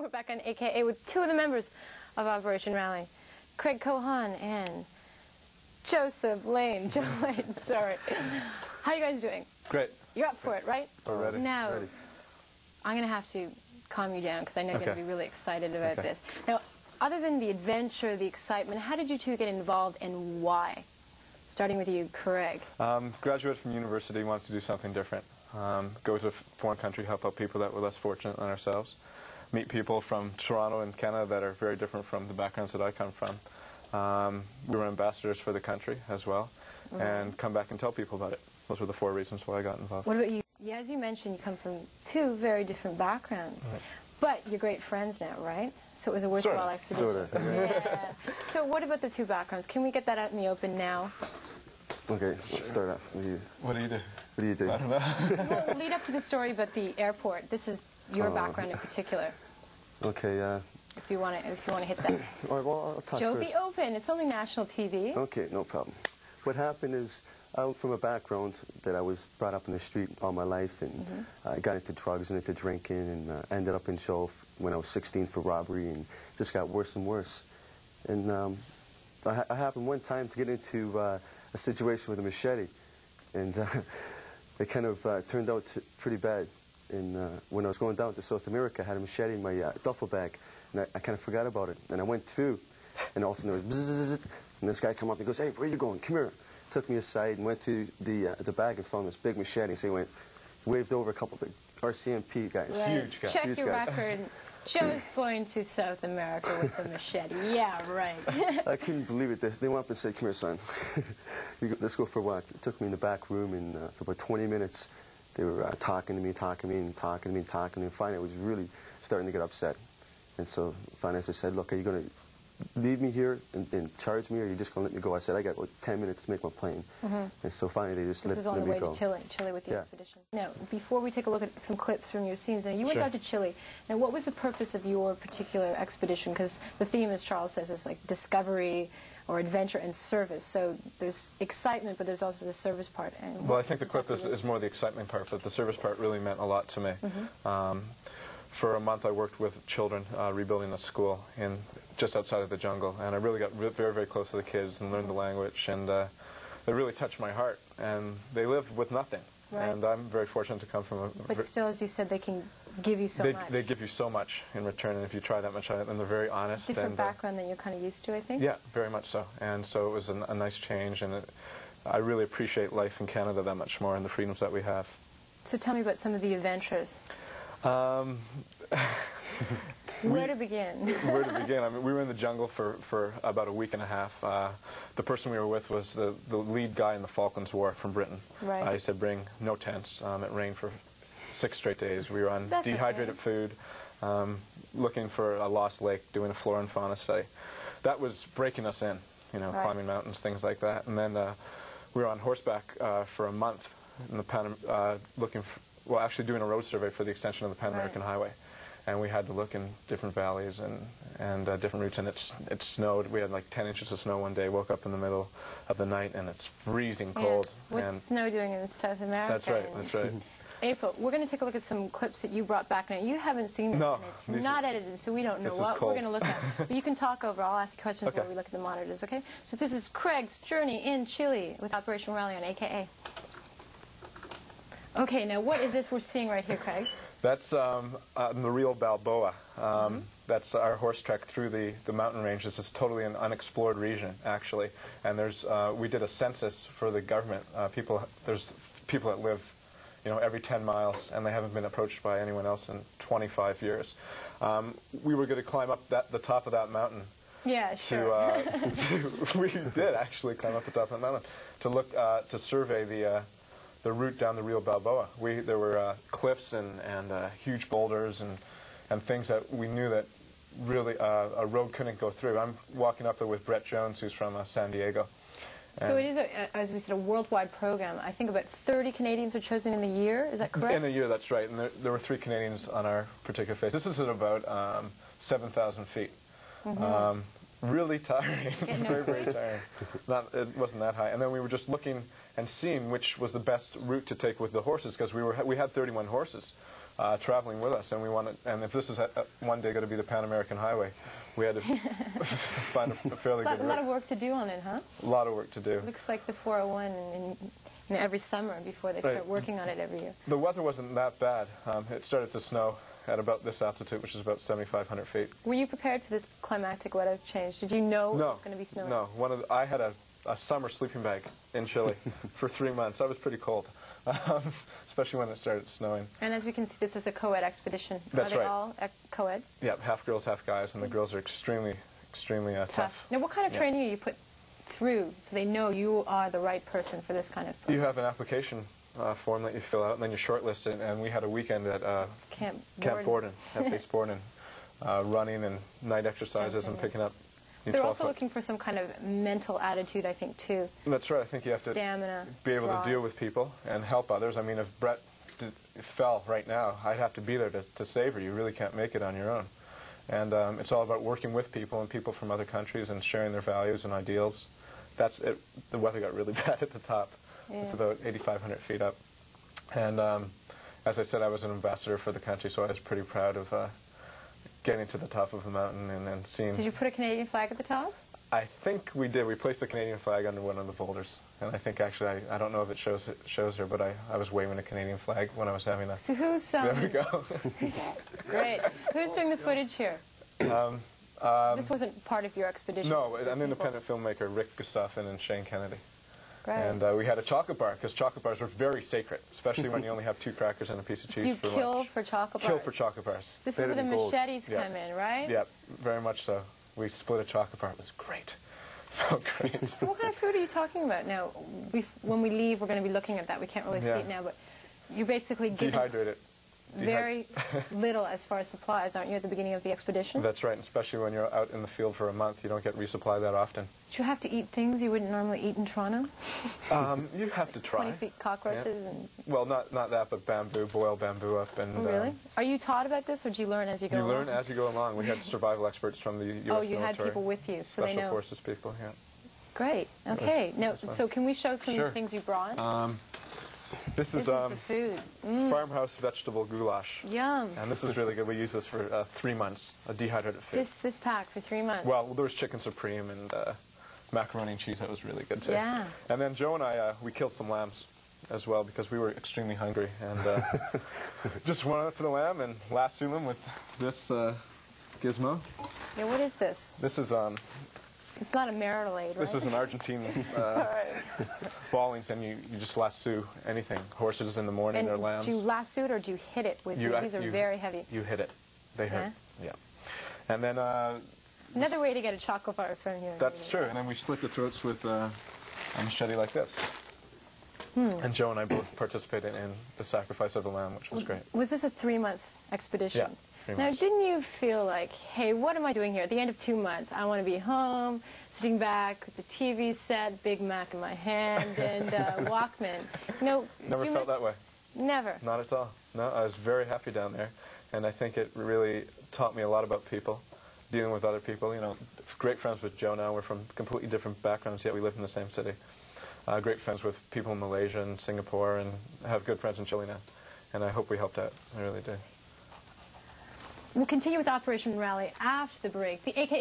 We're back on AKA with two of the members of Operation Raleigh, Craig Cohon and Joseph Lane. Joe Lane, sorry. How are you guys doing? Great. You're up for it, right? We're ready. Now, ready. I'm going to have to calm you down because I know you're going to be really excited about Okay. this. Now, other than the adventure, the excitement, how did you two get involved and why? Starting with you, Craig. Graduated from university, wanted to do something different. Go to a foreign country, help out people that were less fortunate than ourselves. Meet people from Toronto and Canada that are very different from the backgrounds that I come from. We were ambassadors for the country as well, and come back and tell people about it. Those were the 4 reasons why I got involved. What about you? Yeah, as you mentioned, you come from 2 very different backgrounds, Right. but you're great friends now, right? So it was a worthwhile expedition. Sort of. Yeah. So what about the 2 backgrounds? Can we get that out in the open now? Okay, let's start off. What do you do? What do you do? I don't know. We'll lead up to the story about the airport. This is your background in particular. Okay, If you want to hit that. all right, well, I'll talk Joe, first. be open. It's only national TV. Okay, no problem. What happened is, I'm from a background that I was brought up in the street all my life, and I got into drugs and into drinking, and ended up in jail when I was 16 for robbery, and just got worse and worse. And I happened one time to get into a situation with a machete, and it kind of turned out pretty bad. And when I was going down to South America, I had a machete in my duffel bag, and I kind of forgot about it. And I went through, and all of a sudden there was bzzz, and this guy come up and goes, "Hey, where are you going? Come here." Took me aside and went through the bag and found this big machete. So he waved over a couple of big RCMP guys. Right. Huge guy. Check Huge your guys. record. Joe's going to South America with a machete. Yeah, right. I couldn't believe it. They went up and said, "Come here, son. Let's go for a walk." It took me in the back room, and for about 20 minutes, they were talking to me, and finally I was really starting to get upset. And so finally I said, "Look, are you going to leave me here and charge me, or are you just going to let me go?" I said, "I got about 10 minutes to make my plane." And so finally they just This is let on the me way go. to Chile with the Yeah. expedition. Now, before we take a look at some clips from your scenes, now you went Sure. out to Chile. Now, what was the purpose of your particular expedition? Because the theme, as Charles says, is like discovery or adventure and service. So there's excitement, but there's also the service part. And Well, I think the clip is more the excitement part, but the service part really meant a lot to me. For a month, I worked with children rebuilding a school just outside of the jungle, and I really got very, very close to the kids and learned the language, and they really touched my heart. And they live with nothing, Right. and I'm very fortunate to come from a... But still, as you said, they can give you so much. They give you so much in return, and if you try that much, and they're very honest. Different and, background than you're kind of used to, I think. Yeah, very much so. And so it was a nice change, and I really appreciate life in Canada that much more and the freedoms that we have. So tell me about some of the adventures. Where to begin? Where to begin? I mean, we were in the jungle for about a week and a half. The person we were with was the lead guy in the Falklands War from Britain. Right. He said, "Bring no tents." It rained for 6 straight days. We were on That's dehydrated food, looking for a lost lake, doing a flora and fauna study. That was breaking us in, Right. climbing mountains, things like that. And then we were on horseback for a month in the actually doing a road survey for the extension of the Pan American Highway. And we had to look in different valleys and different routes, and it snowed. We had like 10 inches of snow one day, woke up in the middle of the night, and it's freezing cold. What's and snow doing in South America? That's right, that's right. April, we're going to take a look at some clips that you brought back. Now, you haven't seen this, No, and it's not edited, so we don't know this is what cold. we're going to look at. But you can talk over. I'll ask you questions Okay. while we look at the monitors, okay? So this is Craig's journey in Chile with Operation Raleigh on AKA. Okay, now what is this we're seeing right here, Craig? That's the Rio Balboa. That's our horse trek through the mountain ranges. It's totally an unexplored region, actually. And we did a census for the government. There's people that live, every 10 miles, and they haven't been approached by anyone else in 25 years. We were going to climb up the top of that mountain. Yeah, sure. We did actually climb up the top of the mountain to look to survey the route down the Rio Balboa. There were cliffs and huge boulders and things that we knew that really a road couldn't go through. I'm walking up there with Brett Jones, who's from San Diego. So it is, as we said, a worldwide program. I think about 30 Canadians are chosen in a year. Is that correct? In a year, that's right. And there were 3 Canadians on our particular phase. This is at about 7,000 feet. Really tiring. Very, very tiring. It wasn't that high. And then we were just looking and seeing which was the best route to take with the horses, because we had 31 horses. traveling with us, and we wanted. And if this is one day going to be the Pan American Highway, we had to find a fairly good route. A lot of work to do on it, huh? A lot of work to do. It looks like the 401 in every summer before they start working on it every year. The weather wasn't that bad. It started to snow at about this altitude, which is about 7,500 feet. Were you prepared for this climatic weather change? Did you know it was going to be snowing? No. I had a summer sleeping bag in Chile for 3 months. I was pretty cold, especially when it started snowing. And as we can see, this is a co-ed expedition. That's right. Are they right. all co-ed? Yeah, half girls, half guys, and the girls are extremely tough. Now, what kind of training are you put through so they know you are the right person for this kind of program? You have an application form that you fill out, and then you're shortlisted. And we had a weekend at Camp Borden, at base Borden, running and night exercises and picking up. They're also looking for some kind of mental attitude, I think, too. That's right. I think you have to be able to deal with people and help others. I mean, if Brett fell right now, I'd have to be there to save her. You really can't make it on your own. And it's all about working with people and people from other countries and sharing their values and ideals. That's it. The weather got really bad at the top. Yeah. It's about 8,500 feet up. And as I said, I was an ambassador for the country, so I was pretty proud of getting to the top of the mountain and then seeing... Did you put a Canadian flag at the top? I think we did. We placed a Canadian flag under one of the boulders. And I think, actually, I don't know if it shows her, but I was waving a Canadian flag when I was having a... So who's... There we go. Great. Who's doing the footage here? This wasn't part of your expedition? No, an independent filmmaker, Rick Gustafson and Shane Kennedy. Great. And we had a chocolate bar, because chocolate bars are very sacred, especially when you only have 2 crackers and a piece of cheese for lunch. You kill for chocolate bars? Kill for chocolate bars. This is where the machetes come in, right? Yeah, very much so. We split a chocolate bar. It was great. Felt great. So what kind of food are you talking about now? When we leave, we're going to be looking at that. We can't really see it now, but you basically get dehydrated. Very little as far as supplies, aren't you, at the beginning of the expedition? That's right, and especially when you're out in the field for a month. You don't get resupply that often. Do you have to eat things you wouldn't normally eat in Toronto? You have to try. 20 feet cockroaches? And well, not that, but bamboo, boil bamboo up. And, oh, really? Are you taught about this, or do you learn as you go along? You learn as you go along. We had survival experts from the U.S. military. Oh, you had people with you, so they know. Special Forces people, yeah. Great. Okay. Now, so can we show some things you brought? This is the food. Farmhouse vegetable goulash. Yum. And this is really good. We use this for 3 months, a dehydrated food. This pack for 3 months? Well, there was chicken supreme and macaroni and cheese. That was really good, too. Yeah. And then Joe and I, we killed some lambs as well because we were extremely hungry. And just went up to the lamb and lassoed them with this gizmo. Yeah, what is this? This is... It's not a marinade, right? This is an Argentine ballings, and you just lasso anything. Horses in the morning, or lambs. Do you lasso it, or do you hit it with these are very heavy. You hit it. They hurt. Yeah. And then... another way to get a chocolate bar from here. That's true. And then we slit the throats with a machete like this. And Joe and I both participated in the sacrifice of the lamb, which was great. Was this a 3-month expedition? Yeah. Now, didn't you feel like, hey, what am I doing here? At the end of 2 months, I want to be home, sitting back with the TV set, Big Mac in my hand, and Walkman. No, never felt that way. Never? Not at all. No, I was very happy down there, and I think it really taught me a lot about people, dealing with other people. You know, great friends with Joe now. We're from completely different backgrounds, yet we live in the same city. Great friends with people in Malaysia and Singapore, and have good friends in Chile now. And I hope we helped out. I really do. We'll continue with Operation Raleigh after the break. The AK